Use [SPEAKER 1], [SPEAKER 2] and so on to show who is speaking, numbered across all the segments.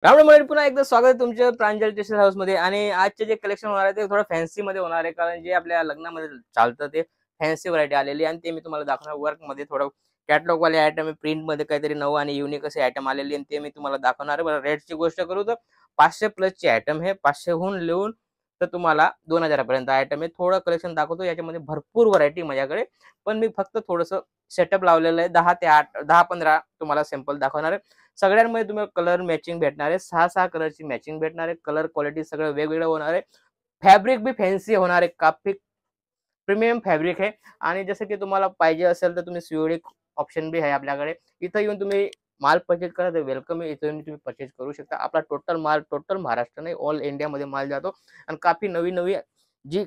[SPEAKER 1] रामराम पुन्हा एकदा स्वागत आहे तुमच्या प्रांजल टेक्सटाईल हाऊस मध्ये. आणि आजचे जे कलेक्शन होणार आहे ते थोडं फॅन्सी मध्ये होणार आहे, कारण जे आपल्या लग्नामध्ये चालतं ते फॅन्सी व्हरायटी आलेली आणि ते मी तुम्हाला दाखवणार. वर्क मध्ये थोडं कॅटलॉग वाले आयटम आहे, प्रिंट मध्ये काहीतरी नवं आणि युनिक असे आयटम आलेले आणि ते मी तुम्हाला दाखवणार आहे. बरं, रेटची गोष्ट करू तर 500 प्लस चे आयटम हे 500 हून लिहून तर तुम्हाला 2000 पर्यंत आयटम आहे. थोडं कलेक्शन दाखवतो, याच्यामध्ये भरपूर व्हरायटी माझ्याकडे, पण मी फक्त थोडंसं सेटअप लावलेलं आहे. 10 ते 8 10-15 तुम्हाला सॅम्पल दाखवणार आहे. सगळ्यांमध्ये तुम्हाला कलर मॅचिंग भेटणार आहे. 6 कलरची मॅचिंग भेटणार आहे. कलर क्वालिटी सगळं वेगवेगळं होणार आहे. फॅब्रिक बी फॅन्सी होणार आहे. काफी प्रीमियम फॅब्रिक आहे. आणि जसं की तुम्हाला पाहिजे असेल तर तुम्ही सीओडी ऑप्शन बी आहे आपल्याकडे. इथं येऊन तुम्ही माल परचेज करा तर वेलकम आहे. इथं येऊन तुम्ही परचेज करू शकता. आपला टोटल माल टोटल महाराष्ट्र नाही, ऑल इंडियामध्ये माल जातो. आणि काफी नवी नवी जी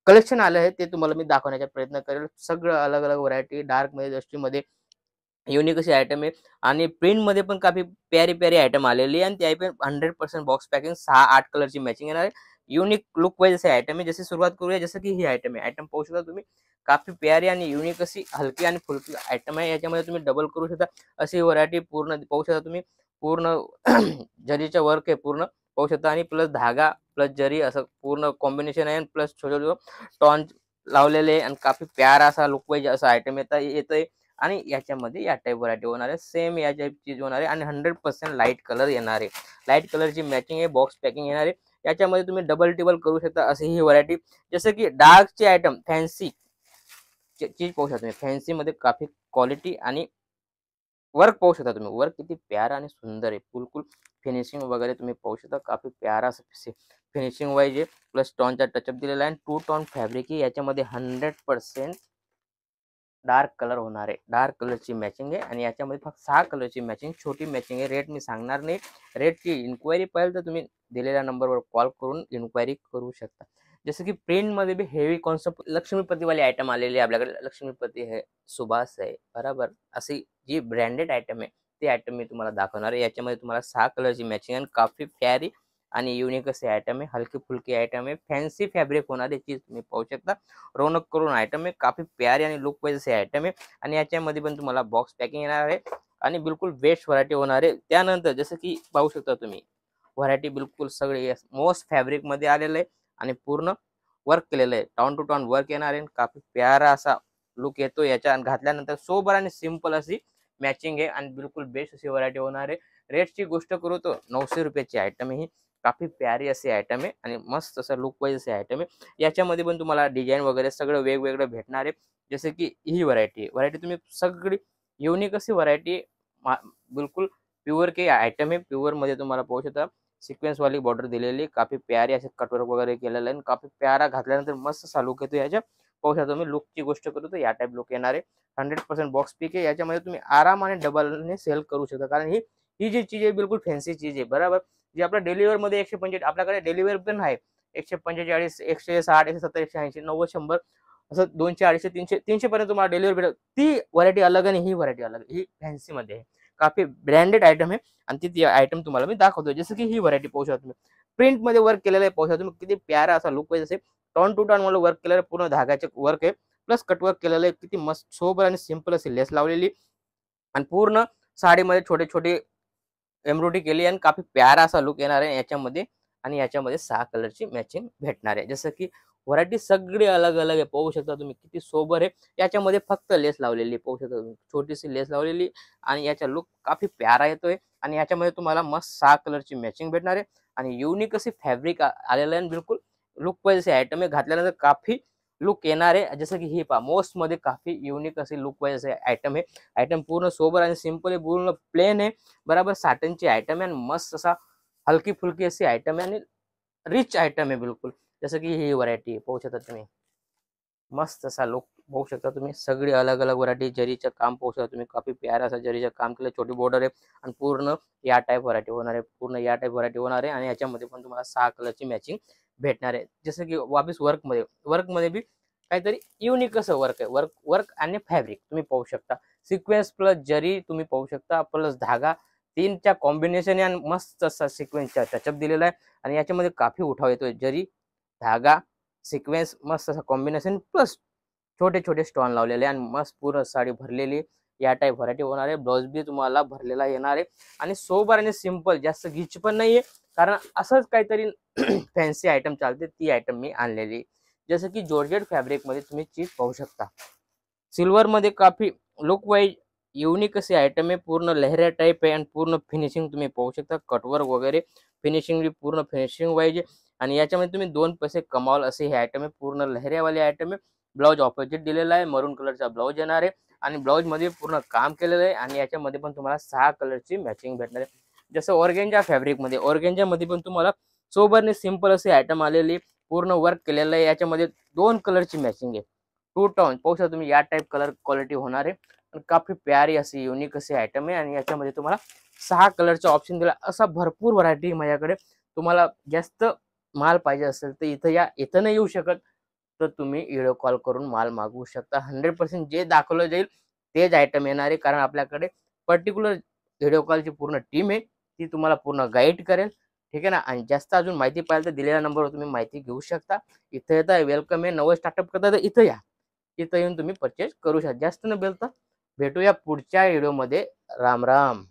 [SPEAKER 1] कलेक्शन आलं आहे ते तुम्हाला मी दाखवण्याचा प्रयत्न करेल. सगळं अलग अलग व्हरायटी, डार्क मध्ये, डस्टीमध्ये युनिक अशी आयटम आहे. आणि प्रिंट मध्ये पण काफी प्यारी प्यारी आयटम आलेली आहे. आणि त्याही पण 100% बॉक्स पॅकिंग, 6-8 कलरची मॅचिंग येणार आहे. युनिक लुक वाईज असे आयटम आहे. जसे सुरुवात करूया, जसं की ही आयटम आहे. आयटम पाहू शकता तुम्ही, काफी प्यारी आणि युनिक अशी हलकी आणि फुलकी आयटम आहे. याच्यामध्ये तुम्ही डबल करू शकता अशी व्हरायटी पूर्ण पाहू शकता तुम्ही. पूर्ण जरीचं वर्क आहे पूर्ण पाहू शकता, आणि प्लस धागा प्लस जरी असं पूर्ण कॉम्बिनेशन आहे. प्लस छोटे छोटे टॉन लावलेले आहे आणि काफी प्यारा असा लुक वाईज असा आयटम येतोय. आणि याच्यामध्ये या टाईप व्हरायटी होणार आहे, सेम या टाईप चीज होणार आहे. आणि 100% लाईट कलर येणार आहे. लाईट कलरची मॅचिंग आहे, बॉक्स पॅकिंग येणार आहे. याच्यामध्ये तुम्ही डबल टेबल करू शकता अशी ही व्हरायटी. जसं की डार्कचे आयटम फॅन्सी चीज पाहू शकता तुम्ही. फॅन्सी मध्ये काफी क्वालिटी आणि वर्क पाहू शकता तुम्ही. वर्क किती प्यारा आणि सुंदर आहे. बिलकुल फिनिशिंग वगैरे तुम्ही पाहू शकता. काफी प्यारा असं फिनिशिंग वाईज आहे. प्लस टॉनचा टचअप दिलेला आहे. आणि 2 टॉन फॅब्रिक आहे. याच्यामध्ये 100% डार्क कलर होणार आहे. डार्क कलरची मॅचिंग आहे. आणि याच्यामध्ये फक्त 6 कलरची मॅचिंग, छोटी मॅचिंग आहे. रेट मी सांगणार नाही. रेटची इन्क्वायरी पाहिजे तर तुम्ही दिलेल्या नंबरवर कॉल करून इन्क्वायरी करू शकता. जसं की प्रिंटमध्ये बी हेवी कॉन्सेप्ट लक्ष्मीपतीवाले आयटम आलेले आहे आपल्याकडे. लक्ष्मीपती आहे, सुभाष आहे, बरोबर. अशी जी ब्रँडेड आयटम आहे ते आयटम मी तुम्हाला दाखवणार आहे. याच्यामध्ये तुम्हाला 6 कलरची मॅचिंग आणि काफी प्यारी आणि युनिक असे आयटम आहे. हलकी फुलकी आयटम आहे. फॅन्सी फॅब्रिक होणारी चीज तुम्ही पाहू शकता. रौनक करून आयटम आहे. काफी प्यारी आणि लुक वाईज असे आयटम आहे. आणि याच्यामध्ये पण तुम्हाला बॉक्स पॅकिंग येणार आहे. आणि बिलकुल बेस्ट व्हरायटी होणार आहे. त्यानंतर जसं की पाहू शकता तुम्ही, व्हरायटी बिलकुल सगळे मोस्ट फॅब्रिक मध्ये आलेलं आहे. आणि पूर्ण वर्क केलेलं आहे. टाउन टू टाउन वर्क येणार आहे. काफी प्यारा असा लुक येतो याच्या. आणि घातल्यानंतर सोबर आणि सिंपल अशी मॅचिंग आहे. आणि बिलकुल बेस्ट अशी व्हरायटी होणार आहे. रेटची गोष्ट करू तर 900 रुपयाची आयटम ही काफी प्यारी अशी आयटम आहे. आणि मस्त असं लुक वाईज असे आयटम आहे. याच्यामध्ये पण तुम्हाला डिझाईन वगैरे सगळं वेगवेगळं भेटणार आहे. जसे की ही व्हरायटी तुम्ही सगळी युनिक अशी व्हरायटी, बिलकुल प्युअर के आयटम आहे. प्युअर मध्ये तुम्हाला पाहू शकता सिक्वेन्स वाली बॉर्डर दिलेली, काफी प्यारी असे कटवर्क वगैरे केलेलं आहे. आणि काफी प्यारा घातल्यानंतर मस्त असा लुक येतो याच्या. पाहू शकता तुम्ही. लुकची गोष्ट करू तर या टाईप लुक येणार आहे. 100% बॉक्स पीक आहे. याच्यामध्ये तुम्ही आरामाने डबलने सेल करू शकता, कारण ही ही जी चीज आहे बिलकुल फॅन्सी चीज आहे, बरोबर. जे आपल्या डेलिव्हर मध्ये 145 आपल्याकडे डेलिव्हर पण आहे. 145, 160, 170, 180, 90, 100 असं 200, 250, 300 300 पर्यंत तुम्हाला डिलिव्हरी भेटेल. ती व्हरायटी अलग आणि ही व्हरायटी अलग. ही फॅन्सी मध्ये आहे. काफी ब्रँडेड आयटम आहे. आणि ती आयटम तुम्हाला मी दाखवतो. जसं की ही व्हरायटी पाहू शकता तुम्ही. प्रिंट मध्ये वर्क केलेलं आहे. पाहू शकता तुम्ही किती प्यारा असा लुक वाईज असेल. टॉन टू टॉन मला वर्क केलेलं आहे. पूर्ण धागाचे वर्क आहे. प्लस कटवर्क केलेलं आहे. किती मस्त सोबर आणि सिंपल अशी लेस लावलेली. आणि पूर्ण साडीमध्ये छोटे छोटे एम्ब्रॉयडरी केली आणि काफी प्यारा असा लुक येणार आहे याच्यामध्ये. आणि याच्यामध्ये 6 कलरची मॅचिंग भेटणार आहे. जसं की व्हरायटी सगळी अलग अलग आहे. पाहू शकता तुम्ही किती सोबर आहे. याच्यामध्ये फक्त लेस लावलेली पाहू शकता तुम्ही. छोटीशी लेस लावलेली. आणि याचा लुक काफी प्यारा येतोय. आणि याच्यामध्ये तुम्हाला मस्त 6 कलरची मॅचिंग भेटणार आहे. आणि युनिक अशी फॅब्रिक आलेलं आहे. बिलकुल लुक वाईज असे आयटम आहे. घातल्यानंतर काफी लुक येणार आहे. जसं की ही पहा, मोस्ट मध्ये काफी युनिक असे लुक वाईज असे आयटम आहे. आयटम पूर्ण सोबर आणि सिंपल आहे. पूर्ण प्लेन आहे, बराबर. साटनची आयटम आहे. आणि मस्त असा हलकी फुलकी अशी आयटम आहे. आणि रिच आयटम आहे बिलकुल. जसं की ही व्हरायटी पाहू शकता तुम्ही. मस्त असा लुक पाहू शकता तुम्ही. सगळी अलग अलग व्हरायटी. जरीचं काम पाहू शकता तुम्ही. काफी प्यारा असा जरीचं काम केलं. छोटी बॉर्डर आहे. आणि पूर्ण या टाईप व्हरायटी होणार आहे. पूर्ण या टाईप व्हरायटी होणार आहे. आणि याच्यामध्ये पण तुम्हाला 6 कलरची मॅचिंग भेटणार आहे. जसं की वापिस वर्क मध्ये बी काहीतरी युनिक असं वर्क आहे. वर्क वर्क आणि फॅब्रिक तुम्ही पाहू शकता. सिक्वेन्स प्लस जरी तुम्ही पाहू शकता, प्लस धागा, तीनच्या कॉम्बिनेशन आणि मस्त असा सिक्वेन्सचा टचअप दिलेला आहे. आणि याच्यामध्ये काफी उठाव येतोय. जरी, धागा, सिक्वेन्स मस्त असं कॉम्बिनेशन, प्लस छोटे छोटे स्टोन लावलेले आणि मस्त पूर्ण साडी भरलेली. या टाईप व्हरायटी होणार आहे. ब्लाऊज बी तुम्हाला भरलेला येणार आहे आणि सोबर आणि सिंपल, जास्त गीच पण नाहीये, कारण असंच काहीतरी फॅन्सी आयटम चालते ती आयटम मी आणलेली. जसं की जॉर्जेट फॅब्रिक मध्ये तुम्ही चीज पाहू शकता. सिल्वर मध्ये काफी लुक वाईज युनिक असे आयटम आहे. पूर्ण लहऱ्या टाईप आहे आणि पूर्ण फिनिशिंग तुम्ही पाहू शकता. कटवर्क वगैरे फिनिशिंग पूर्ण फिनिशिंग वाईज आहे आणि याच्यामध्ये तुम्ही 2 पैसे कमावाल असे हे आयटम आहे. पूर्ण लहऱ्यावाले आयटम आहे. ब्लाउज ऑपोजिट दिलेला आहे. मरून कलरचा ब्लाउज येणार आहे आणि ब्लाउज मध्ये पूर्ण काम केलेलं आहे आणि याच्यामध्ये पण तुम्हाला 6 कलरची मॅचिंग भेटणार आहे. जसं ऑर्गेंजा फॅब्रिक मध्ये, ऑर्गेंजा मध्ये पण तुम्हाला सोबरने सिंपल असे आयटम आलेली, पूर्ण वर्क केलेलं आहे. याच्यामध्ये 2 कलरची मॅचिंग आहे. 2 टोन पाहू शकता तुम्ही, या टाईप कलर क्वालिटी होणार आहे आणि काफी प्यारी अशी युनिक असे आयटम आहे आणि याच्यामध्ये तुम्हाला 6 कलरचा ऑप्शन दिला. असा भरपूर व्हरायटी माझ्याकडे. तुम्हाला जास्त माल पाहिजे असेल तर इथं या, इथं नाही येऊ शकत तर तुम्ही व्हिडिओ कॉल करून माल मागवू शकता. 100% जे दाखवलं जाईल तेच आयटम येणार आहे, कारण आपल्याकडे पर्टिक्युलर व्हिडिओ कॉलची पूर्ण टीम आहे, ती तुम्हाला पूर्ण गाईड करेल. ठीक आहे ना. आणि जास्त अजून माहिती पाहिजे तर दिलेल्या नंबरवर तुम्ही माहिती घेऊ शकता. इथं येता वेलकम आहे. नवं स्टार्टअप करता तर इथं या, इथं येऊन तुम्ही परचेस करू शकता. जास्त न बोलता भेटूया पुढच्या व्हिडिओमध्ये. राम राम.